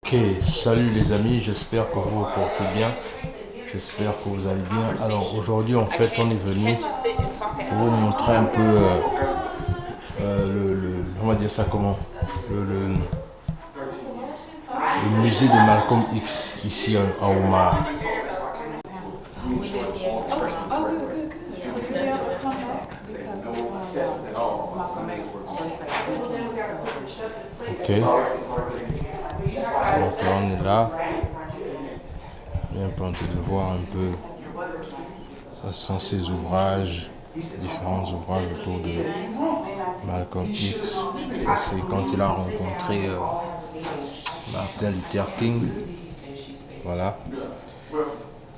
Ok, salut les amis, j'espère que vous vous portez bien, j'espère que vous allez bien. Alors aujourd'hui en fait on est venu pour vous montrer un peu on va dire ça comment, le musée de Malcolm X ici à Omaha. Ok, donc là on est là, bien tenté de voir un peu, ça sont ses ouvrages, différents ouvrages autour de Malcolm X. Ça c'est quand il a rencontré Martin Luther King, voilà,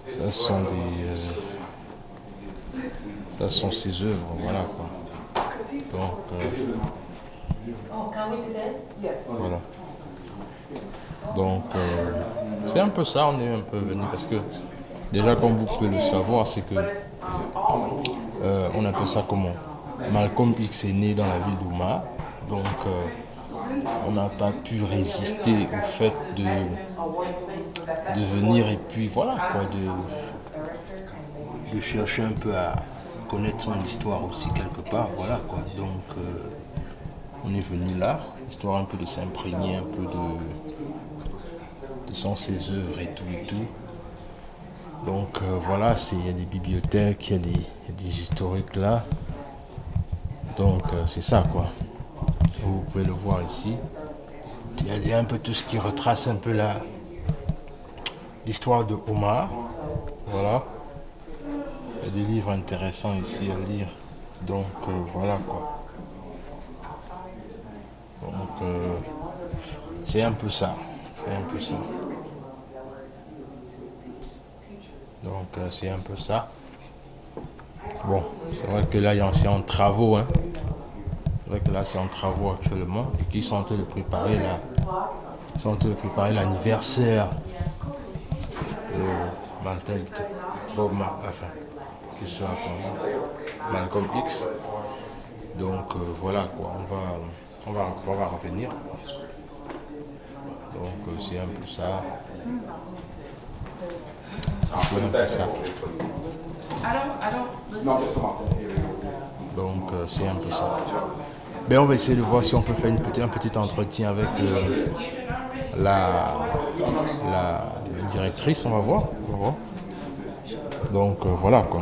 ça sont ça sont ses œuvres, voilà quoi. Donc voilà. Donc c'est un peu ça, on est un peu venu parce que déjà comme vous pouvez le savoir, c'est que on appelle ça comment, Malcolm X est né dans la ville d'Omaha, donc on n'a pas pu résister au fait de venir et puis voilà quoi, de chercher un peu à connaître son histoire aussi quelque part, voilà quoi. Donc on est venu là, histoire un peu de s'imprégner un peu de ses œuvres et tout et tout. Donc voilà, il y a des bibliothèques, il y a des historiques là. Donc c'est ça quoi. Vous pouvez le voir ici. Il y a un peu tout ce qui retrace un peu l'histoire de Omaha. Voilà. Il y a des livres intéressants ici à lire. Donc voilà quoi. Donc c'est un peu ça. C'est un peu ça. Donc c'est un peu ça. Bon, c'est vrai que là c'est en travaux. Hein. C'est vrai que là c'est en travaux actuellement et qu'ils sont en train de préparer l'anniversaire de Martin Luther qui soit Malcolm X. Donc voilà quoi, on va revenir. Donc c'est un peu ça. C'est un peu ça. Donc c'est un peu ça. Ben, on va essayer de voir si on peut faire un petit entretien avec la directrice, on va voir. Donc voilà quoi.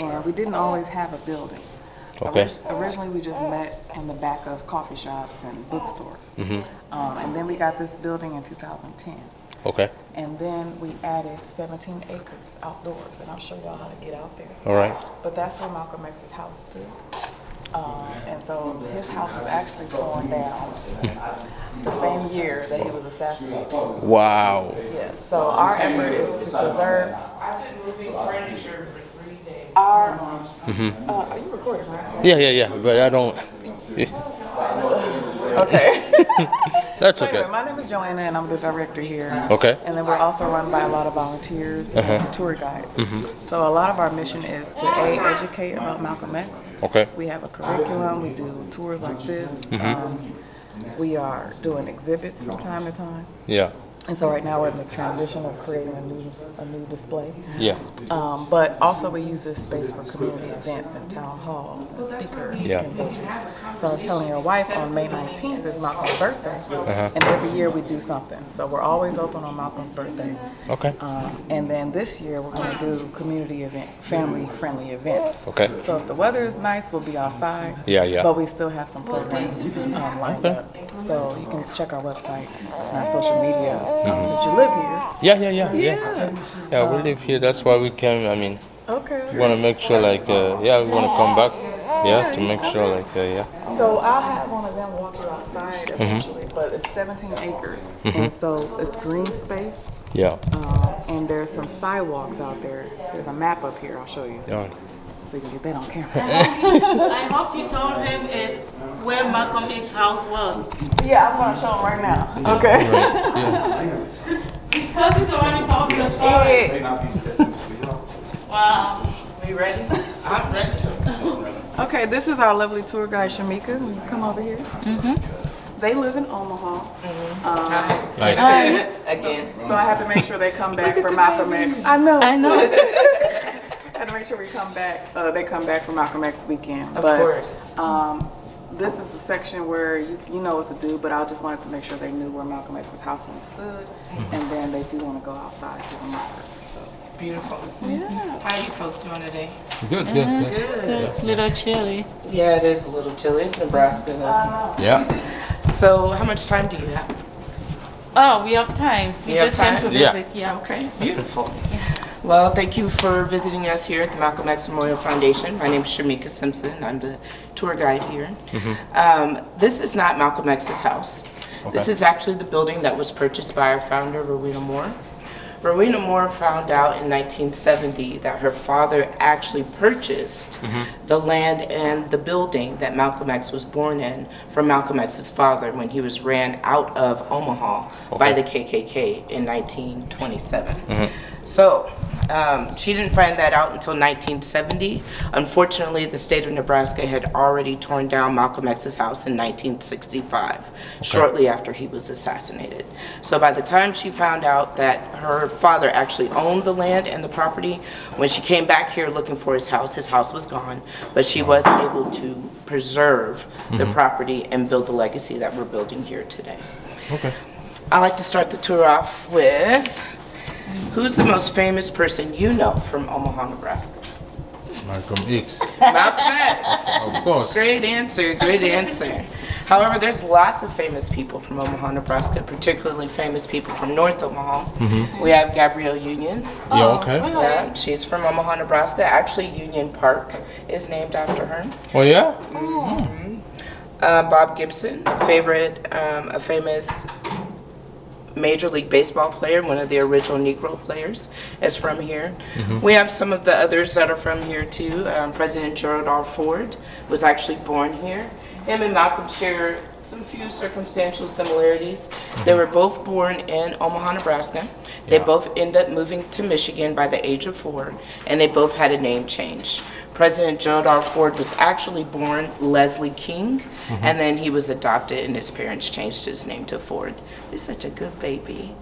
And we didn't always have a building. Okay. Originally, we just met in the back of coffee shops and bookstores. And then we got this building in 2010. Okay. And then we added 17 acres outdoors, and I'll show y'all how to get out there. All right. But that's where Malcolm X's house stood. And so his house was actually torn down the same year that he was assassinated. Wow. Yes. So our effort is to preserve. Our. Are you recording, right? Yeah. But I don't. Okay. That's okay. Anyway, my name is Joanna, and I'm the director here. Okay. And then we're also run by a lot of volunteers and tour guides. So a lot of our mission is to educate about Malcolm X. Okay. We have a curriculum. We do tours like this. We are doing exhibits from time to time. Yeah. And so right now we're in the transition of creating a new display. Yeah. But also we use this space for community events and town halls and speakers. Yeah. So I was telling your wife on May 19th is Malcolm's birthday. And every year we do something. So we're always open on Malcolm's birthday. Okay. And then this year we're going to do community event, family-friendly events. Okay. So if the weather is nice, we'll be outside. Yeah. But we still have some programs lined up. So you can check our website and our social media since you live here. Yeah, we live here. That's why we came. I mean, Okay. we want to make sure, like, we want to come back. Yeah, to make sure, like, So I'll have one of them walk you outside eventually, but it's 17 acres, and so it's green space. Yeah. And there's some sidewalks out there. There's a map up here. I'll show you. Yeah. So you can get that on camera. I hope you told him it's where Malcolm X's house was. Yeah, I'm going to show him right now. Okay. Right. Yeah. Because he's already told the story. Yeah. Wow. We ready? I'm ready. Okay, this is our lovely tour guide, Shamika. Come over here. They live in Omaha. Like, Again. So I have to make sure they come back for Malcolm X. I know. I know. I have to make sure we come back. They come back for Malcolm X weekend. Of course. This is the section where you know what to do, but I just wanted to make sure they knew where Malcolm X's house once stood, and then they do want to go outside to the marker. So. Beautiful. Yeah. How are you folks doing today? good. It's a little chilly. Yeah, it is a little chilly. It's Nebraska though. Yeah. So how much time do you have? Oh, we have time. We You have just came to time? Yeah. visit. Yeah. Okay, beautiful. Well, thank you for visiting us here at the Malcolm X Memorial Foundation. My name is Shamika Simpson. I'm the tour guide here. This is not Malcolm X's house. Okay. This is actually the building that was purchased by our founder, Rowena Moore. Rowena Moore found out in 1970 that her father actually purchased the land and the building that Malcolm X was born in from Malcolm X's father when he was ran out of Omaha by the KKK in 1927. So she didn't find that out until 1970. Unfortunately, the state of Nebraska had already torn down Malcolm X's house in 1965, shortly after he was assassinated. So by the time she found out that her father actually owned the land and the property, when she came back here looking for his house was gone, but she was able to preserve the property and build the legacy that we're building here today. Okay. I like to start the tour off with, who's the most famous person you know from Omaha, Nebraska? Malcolm X. Malcolm X. Of course. Great answer, great answer. However, there's lots of famous people from Omaha, Nebraska, particularly famous people from North Omaha. We have Gabrielle Union. Yeah, okay. Yeah, she's from Omaha, Nebraska. Actually, Union Park is named after her. Oh, yeah? Bob Gibson, a famous Major League Baseball player, one of the original Negro players, is from here. We have some of the others that are from here too. President Gerald R. Ford was actually born here. Him and Malcolm share some few circumstantial similarities. They were both born in Omaha, Nebraska. They both ended up moving to Michigan by the age of 4, and they both had a name change. President Gerald R. Ford was actually born Leslie King, and then he was adopted and his parents changed his name to Ford. He's such a good baby.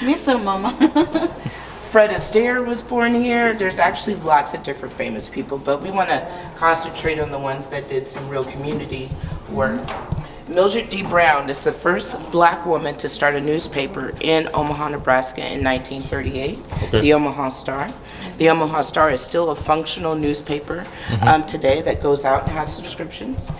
Miss her, Mama. Fred Astaire was born here. There's actually lots of different famous people, but we want to concentrate on the ones that did some real community work. Mildred D Brown is the first black woman to start a newspaper in Omaha, Nebraska in 1938, the Omaha Star. The Omaha Star is still a functional newspaper today that goes out and has subscriptions.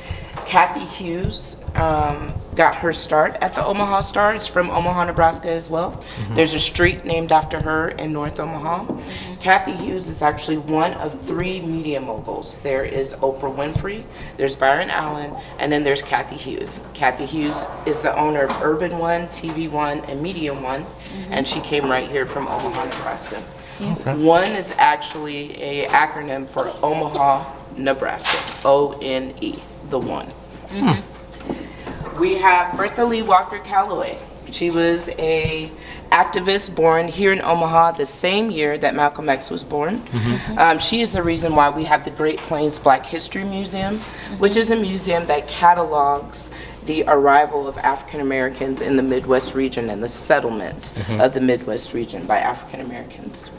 Kathy Hughes got her start at the Omaha Star. It's from Omaha, Nebraska as well. There's a street named after her in North Omaha. Kathy Hughes is actually one of 3 media moguls. There is Oprah Winfrey, there's Byron Allen, and then there's Kathy Hughes. Kathy Hughes is the owner of Urban One, TV One, and Media One, and she came right here from Omaha, Nebraska. One is actually a acronym for Omaha, Nebraska, O-N-E, the One. We have Bertha Lee Walker Calloway. She was a activist born here in Omaha the same year that Malcolm X was born. She is the reason why we have the Great Plains Black History Museum, which is a museum that catalogs the arrival of African Americans in the Midwest region and the settlement of the Midwest region by African Americans.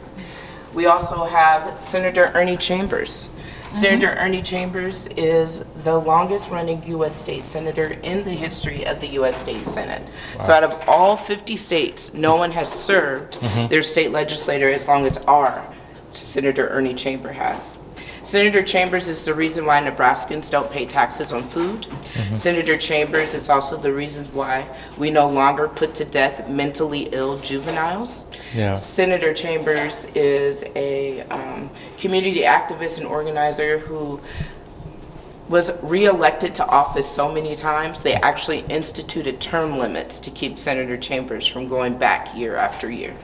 We also have Senator Ernie Chambers. Senator Ernie Chambers is the longest running U.S. state senator in the history of the U.S. State Senate. So out of all 50 states, no one has served their state legislator as long as our Senator Ernie Chambers has. Senator Chambers is the reason why Nebraskans don't pay taxes on food. Senator Chambers is also the reason why we no longer put to death mentally ill juveniles. Senator Chambers is a community activist and organizer who was re-elected to office so many times, they actually instituted term limits to keep Senator Chambers from going back year after year.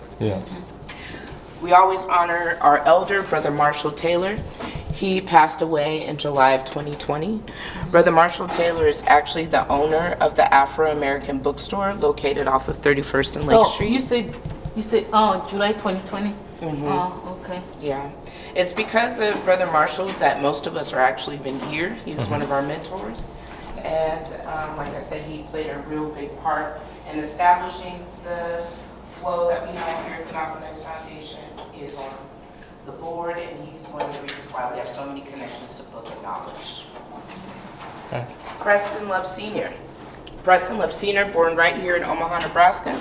We always honor our elder, Brother Marshall Taylor. He passed away in July of 2020. Brother Marshall Taylor is actually the owner of the Afro-American bookstore located off of 31st and Lake Street. You said, July 2020? Oh, okay. Yeah. It's because of Brother Marshall that most of us are actually even here. He was one of our mentors. And like I said, he played a real big part in establishing the flow that we have here at the Malcolm X Foundation. He is on the board, and he's one of the reasons why we have so many connections to book and knowledge. Okay. Preston Love Sr. Preston Love Sr., born right here in Omaha, Nebraska.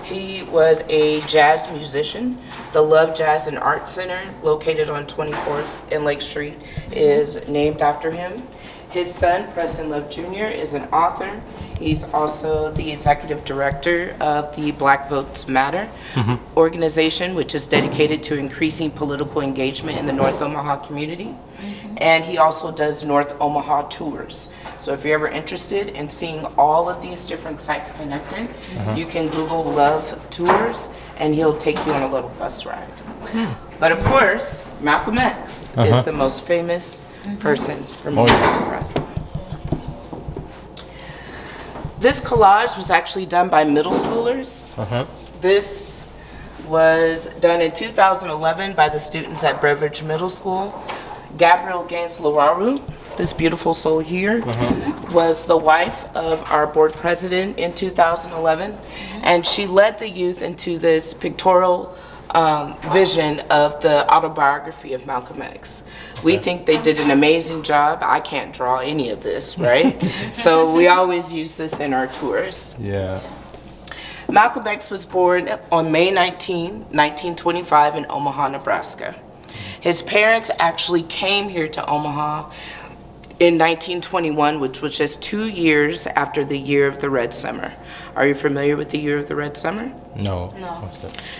He was a jazz musician. The Love Jazz and Art Center, located on 24th and Lake Street, is named after him. His son, Preston Love Jr., is an author. He's also the executive director of the Black Votes Matter organization, which is dedicated to increasing political engagement in the North Omaha community. And he also does North Omaha tours. So if you're ever interested in seeing all of these different sites connected, you can Google Love Tours, and he'll take you on a little bus ride. But of course, Malcolm X is the most famous person from Omaha, Nebraska. This collage was actually done by middle schoolers. This was done in 2011 by the students at Beveridge Middle School. Gabrielle Gaines Lararu, this beautiful soul here, was the wife of our board president in 2011, and she led the youth into this pictorial vision of the Autobiography of Malcolm X. We think they did an amazing job. I can't draw any of this, right? So we always use this in our tours. Yeah. Malcolm X was born on May 19, 1925 in Omaha, Nebraska. His parents actually came here to Omaha in 1921, which was just 2 years after the year of the Red Summer. Are you familiar with the year of the Red Summer? No.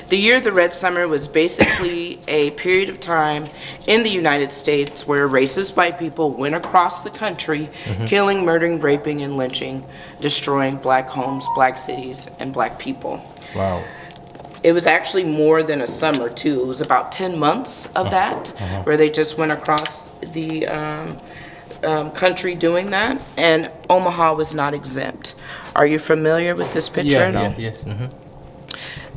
The year of the Red Summer was basically a period of time in the United States where racist white people went across the country, killing, murdering, raping, and lynching, destroying black homes, black cities, and black people. Wow. It was actually more than a summer, too. It was about 10 months of that, where they just went across the country doing that, and Omaha was not exempt. Are you familiar with this picture at all? Yes.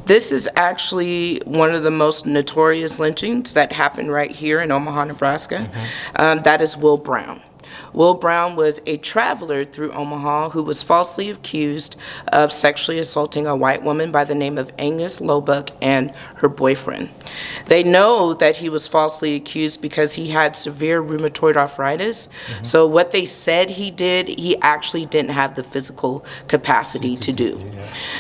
This is actually one of the most notorious lynchings that happened right here in Omaha, Nebraska. That is Will Brown. Will Brown was a traveler through Omaha who was falsely accused of sexually assaulting a white woman by the name of Agnes Lobuck and her boyfriend. They know that he was falsely accused because he had severe rheumatoid arthritis. So what they said he did, he actually didn't have the physical capacity to do.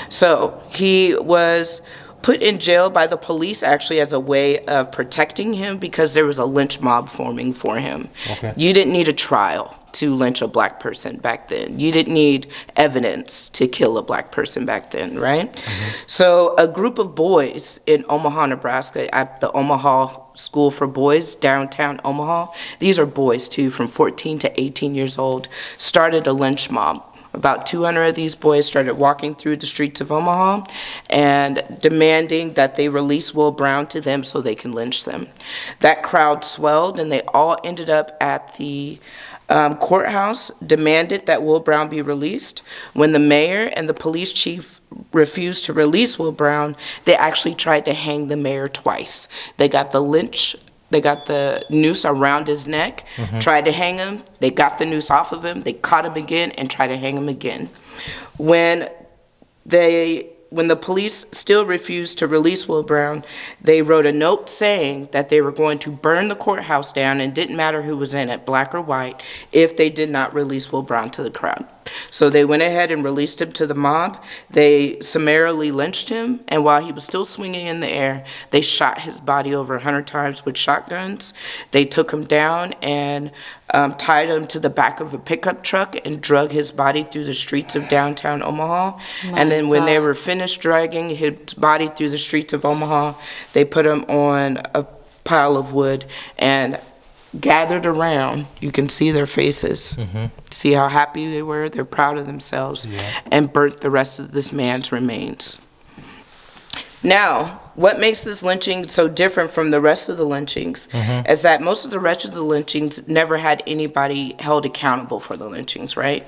So he was put in jail by the police actually as a way of protecting him because there was a lynch mob forming for him. You didn't need a trial to lynch a black person back then. You didn't need evidence to kill a black person back then, right? So a group of boys in Omaha, Nebraska at the Omaha School for Boys, downtown Omaha, these are boys too, from 14 to 18 years old, started a lynch mob. About 200 of these boys started walking through the streets of Omaha and demanding that they release Will Brown to them so they can lynch them. That crowd swelled, and they all ended up at the courthouse, demanded that Will Brown be released. When the mayor and the police chief refused to release Will Brown, they actually tried to hang the mayor twice. They got the noose around his neck, tried to hang him. They got the noose off of him. They caught him again and tried to hang him again. When the police still refused to release Will Brown, they wrote a note saying that they were going to burn the courthouse down, and it didn't matter who was in it, black or white, if they did not release Will Brown to the crowd. So they went ahead and released him to the mob. They summarily lynched him, and while he was still swinging in the air, they shot his body over 100 times with shotguns. They took him down and tied him to the back of a pickup truck and drug his body through the streets of downtown Omaha. And then when they were finished dragging his body through the streets of Omaha, they put him on a pile of wood and gathered around. You can see their faces. See how happy they were? They're proud of themselves. And burnt the rest of this man's remains. Now, what makes this lynching so different from the rest of the lynchings is that most of the rest of the lynchings never had anybody held accountable for the lynchings, right?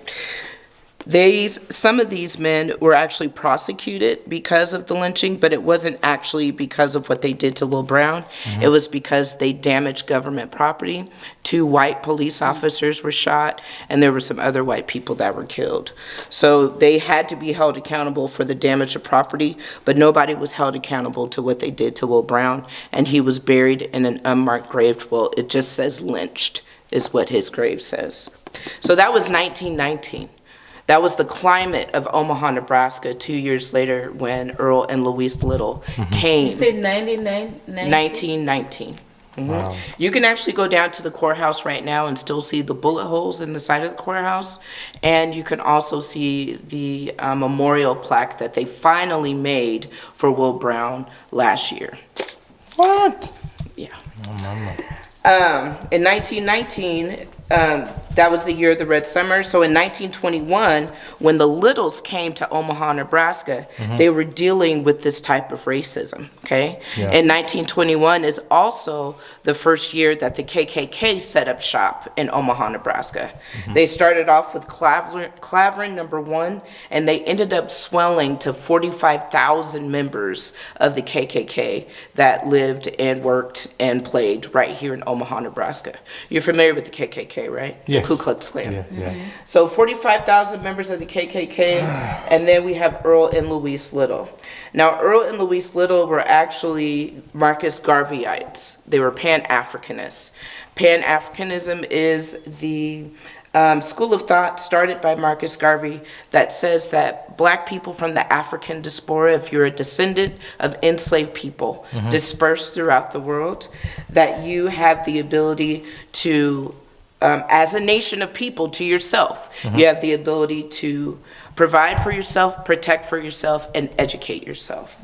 Some of these men were actually prosecuted because of the lynching, but it wasn't actually because of what they did to Will Brown. It was because they damaged government property. 2 white police officers were shot, and there were some other white people that were killed. So they had to be held accountable for the damage of property, but nobody was held accountable to what they did to Will Brown, and he was buried in an unmarked grave. Well, it just says lynched is what his grave says. So that was 1919. That was the climate of Omaha, Nebraska 2 years later when Earl and Louise Little came. You said 1919. Wow. You can actually go down to the courthouse right now and still see the bullet holes in the side of the courthouse. And you can also see the memorial plaque that they finally made for Will Brown last year. What? Yeah. Oh, mama. In 1919, that was the year of the Red Summer. So in 1921, when the Littles came to Omaha, Nebraska, they were dealing with this type of racism, okay? Yeah. And 1921 is also the first year that the KKK set up shop in Omaha, Nebraska. They started off with Clavering number 1, and they ended up swelling to 45,000 members of the KKK that lived and worked and played right here in Omaha, Nebraska. You're familiar with the KKK, right? Yes. The Ku Klux Klan. Yeah, yeah. So 45,000 members of the KKK, and then we have Earl and Louise Little. Now, Earl and Louise Little were actually Marcus Garveyites. They were Pan-Africanists. Pan-Africanism is the school of thought started by Marcus Garvey that says that black people from the African diaspora, if you're a descendant of enslaved people dispersed throughout the world, that you have the ability to, as a nation of people to yourself, you have the ability to provide for yourself, protect for yourself, and educate yourself.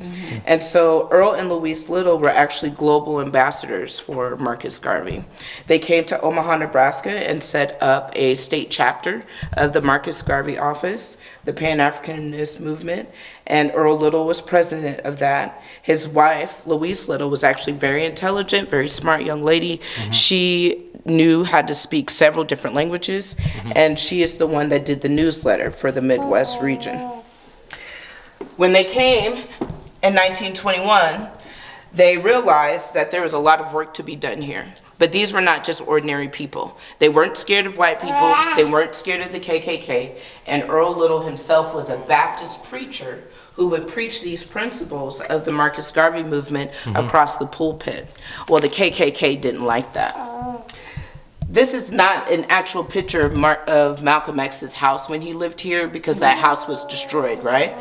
And so Earl and Louise Little were actually global ambassadors for Marcus Garvey. They came to Omaha, Nebraska and set up a state chapter of the Marcus Garvey office, the Pan-Africanist movement, and Earl Little was president of that. His wife, Louise Little, was actually very intelligent, very smart young lady. She knew how to speak several different languages, and she is the one that did the newsletter for the Midwest region. When they came in 1921, they realized that there was a lot of work to be done here. But these were not just ordinary people. They weren't scared of white people. They weren't scared of the KKK. And Earl Little himself was a Baptist preacher who would preach these principles of the Marcus Garvey movement across the pulpit. Well, the KKK didn't like that. This is not an actual picture of Malcolm X's house when he lived here, because that house was destroyed, right?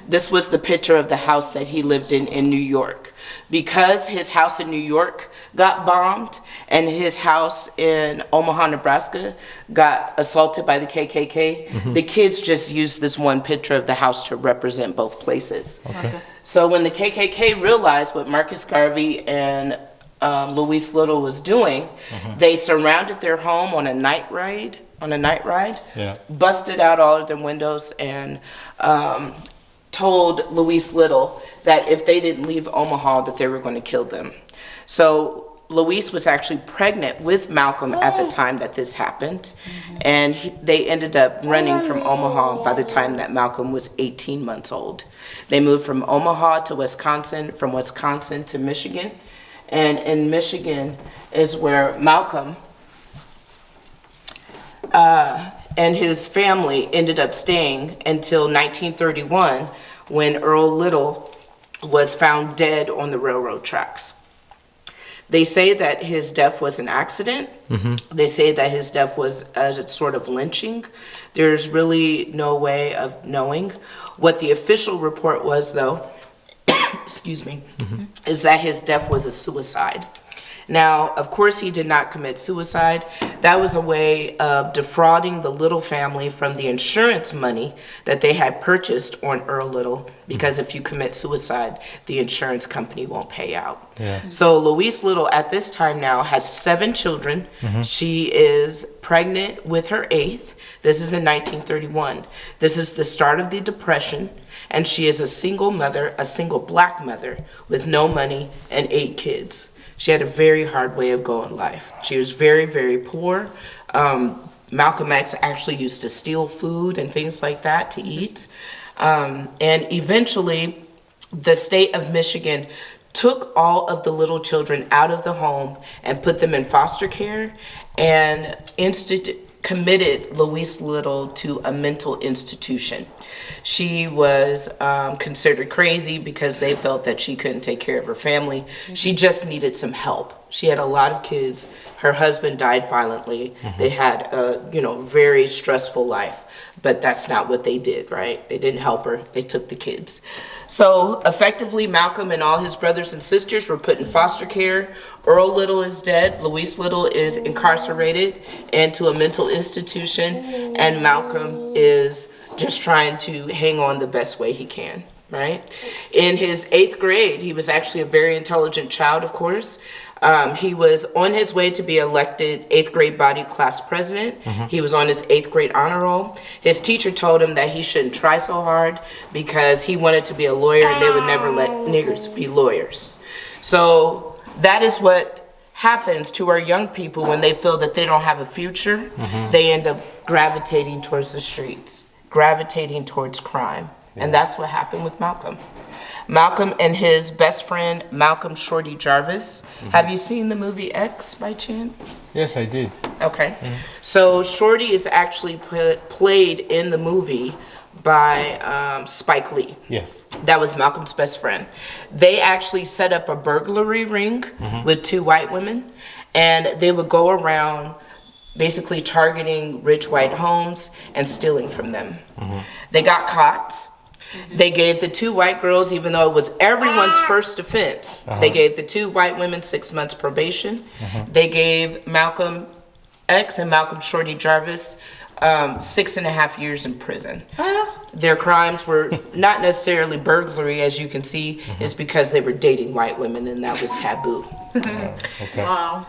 This was the picture of the house that he lived in New York. Because his house in New York got bombed and his house in Omaha, Nebraska got assaulted by the KKK, the kids just used this one picture of the house to represent both places. Okay. So when the KKK realized what Marcus Garvey and Louise Little was doing, they surrounded their home on a night ride, Yeah. busted out all of their windows, and told Louise Little that if they didn't leave Omaha, that they were going to kill them. So Louise was actually pregnant with Malcolm at the time that this happened, and they ended up running from Omaha by the time that Malcolm was 18 months old. They moved from Omaha to Wisconsin, from Wisconsin to Michigan, and in Michigan is where Malcolm and his family ended up staying until 1931, when Earl Little was found dead on the railroad tracks. They say that his death was an accident. They say that his death was a sort of lynching. There's really no way of knowing. What the official report was, though, excuse me, is that his death was a suicide. Now, of course, he did not commit suicide. That was a way of defrauding the Little family from the insurance money that they had purchased on Earl Little, because if you commit suicide, the insurance company won't pay out. Yeah. So Louise Little at this time now has 7 children. She is pregnant with her 8th. This is in 1931. This is the start of the Depression, and she is a single mother, a single black mother with no money and 8 kids. She had a very hard way of going life. She was very, very poor. Malcolm X actually used to steal food and things like that to eat. And eventually, the state of Michigan took all of the little children out of the home and put them in foster care and committed Louise Little to a mental institution. She was considered crazy because they felt that she couldn't take care of her family. She just needed some help. She had a lot of kids. Her husband died violently. They had a very stressful life, but that's not what they did, right? They didn't help her. They took the kids. So effectively, Malcolm and all his brothers and sisters were put in foster care. Earl Little is dead. Louise Little is incarcerated into a mental institution, and Malcolm is just trying to hang on the best way he can, right? In his 8th grade, he was actually a very intelligent child, of course. He was on his way to be elected 8th grade body class president. He was on his 8th grade honor roll. His teacher told him that he shouldn't try so hard because he wanted to be a lawyer and they would never let niggers be lawyers. So that is what happens to our young people when they feel that they don't have a future. They end up gravitating towards the streets, gravitating towards crime. And that's what happened with Malcolm. Malcolm and his best friend, Malcolm Shorty Jarvis. Have you seen the movie X by chance? Yes, I did. Okay. So Shorty is actually played in the movie by Spike Lee. Yes. That was Malcolm's best friend. They actually set up a burglary ring with 2 white women, and they would go around basically targeting rich white homes and stealing from them. They got caught. They gave the 2 white girls, even though it was everyone's first offense, they gave the 2 white women 6 months probation. They gave Malcolm X and Malcolm Shorty Jarvis 6.5 years in prison. Their crimes were not necessarily burglary, as you can see, is because they were dating white women and that was taboo. Wow.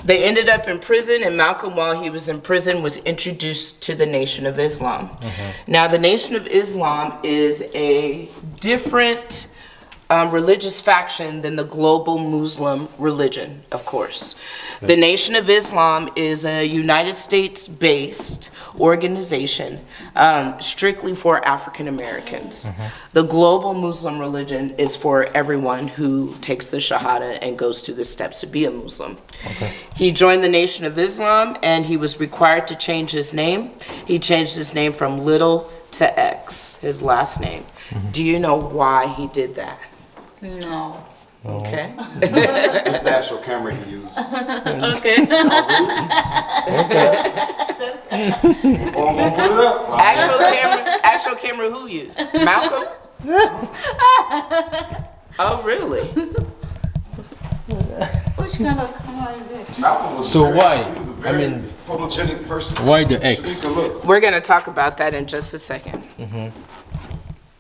They ended up in prison, and Malcolm, while he was in prison, was introduced to the Nation of Islam. Now, the Nation of Islam is a different religious faction than the global Muslim religion, of course. The Nation of Islam is a United States-based organization strictly for African Americans. The global Muslim religion is for everyone who takes the Shahada and goes through the steps to be a Muslim. He joined the Nation of Islam and he was required to change his name. He changed his name from Little to X, his last name. Do you know why he did that? No. Okay. It's the actual camera he used. Okay. Oh, I'm gonna put it up. Actual camera who used? Malcolm? Oh, really? Which kind of camera is this? Malcolm was So why? He was a very photogenic person. Why the X? Take a look. We're going to talk about that in just a second.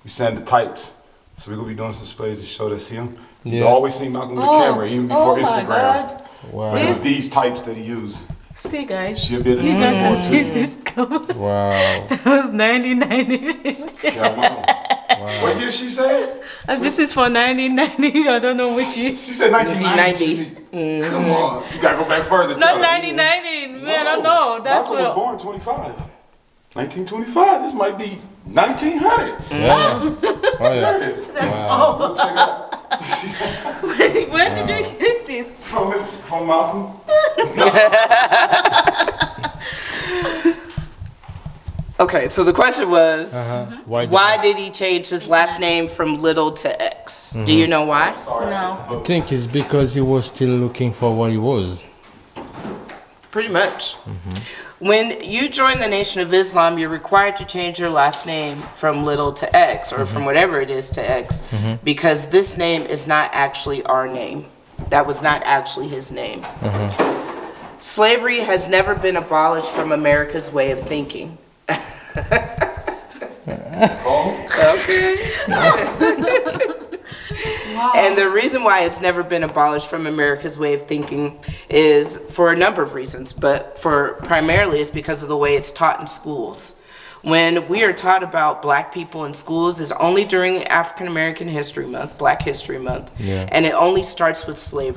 We send the types. So we're gonna be doing some displays to show that see him. You Yeah. always see Malcolm with the camera, even before my Instagram. God. Wow. But it was these types that he used. See, guys. She'll be able to You see guys more can see too. this camera. Wow. That was 1990. Yeah, what year she said? And this is for 1990. I don't know which year. She said 1990. 1990. Come on, you gotta go back further. Not tell her. 1990. Man, I don't know. That's Malcolm was what. born 25. 1925. This might be 1900. Yeah. Oh, yeah. Serious. Wow. Go check it out. Where did you get this? From Malcolm. Okay, so the question was, Why did he change his last name from Little to X? Do you know why? No. I think it's because he was still looking for what he was. Pretty much. When you join the Nation of Islam, you're required to change your last name from Little to X, or from whatever it is to X, because this name is not actually our name. That was not actually his name. Slavery has never been abolished from America's way of thinking. Okay. And the reason why it's never been abolished from America's way of thinking is for a number of reasons, but primarily it's because of the way it's taught in schools. When we are taught about black people in schools, it's only during African American History Month, Black History Month, and it only starts with slavery.